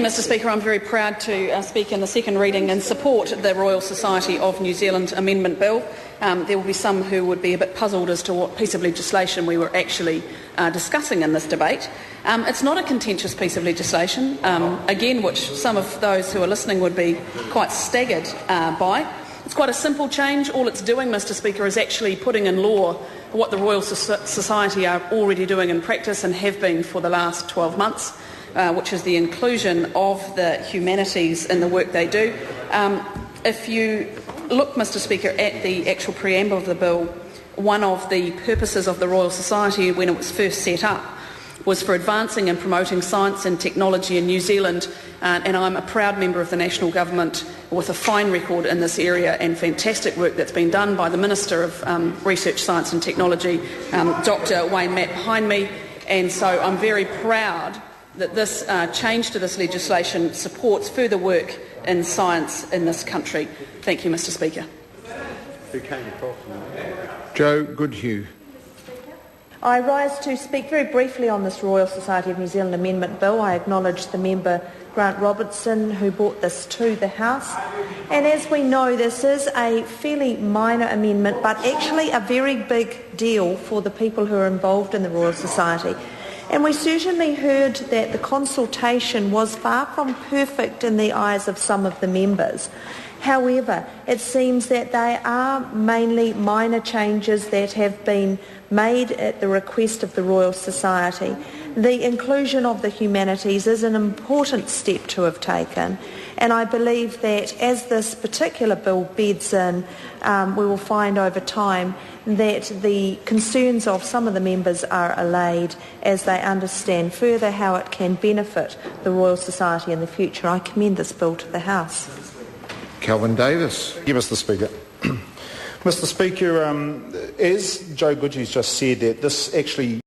Mr Speaker, I'm very proud to speak in the second reading and support the Royal Society of New Zealand Amendment Bill. There will be some who would be a bit puzzled as to what piece of legislation we were actually discussing in this debate. It's not a contentious piece of legislation, again, which some of those who are listening would be quite staggered by. It's quite a simple change. All it's doing, Mr Speaker, is actually putting in law what the Royal Society are already doing in practice and have been for the last 12 months. Which is the inclusion of the humanities in the work they do. If you look, Mr Speaker, at the actual preamble of the bill, one of the purposes of the Royal Society when it was first set up was for advancing and promoting science and technology in New Zealand, and I'm a proud member of the National Government with a fine record in this area and fantastic work that's been done by the Minister of Research, Science and Technology, Dr Wayne Matt behind me, and so I'm very proud that this change to this legislation supports further work in science in this country. Thank you, Mr Speaker. Joe Goodhue. I rise to speak very briefly on this Royal Society of New Zealand Amendment Bill. I acknowledge the member Grant Robertson who brought this to the House. And as we know, this is a fairly minor amendment, but actually a very big deal for the people who are involved in the Royal Society. And we certainly heard that the consultation was far from perfect in the eyes of some of the members. However, it seems that they are mainly minor changes that have been made at the request of the Royal Society. The inclusion of the humanities is an important step to have taken, and I believe that as this particular bill beds in, we will find over time that the concerns of some of the members are allayed as they understand further how it can benefit the Royal Society in the future. I commend this bill to the House. Calvin Davis. Thank you, Mr Speaker. Mr Speaker, as Joe Goodhue's just said, that this actually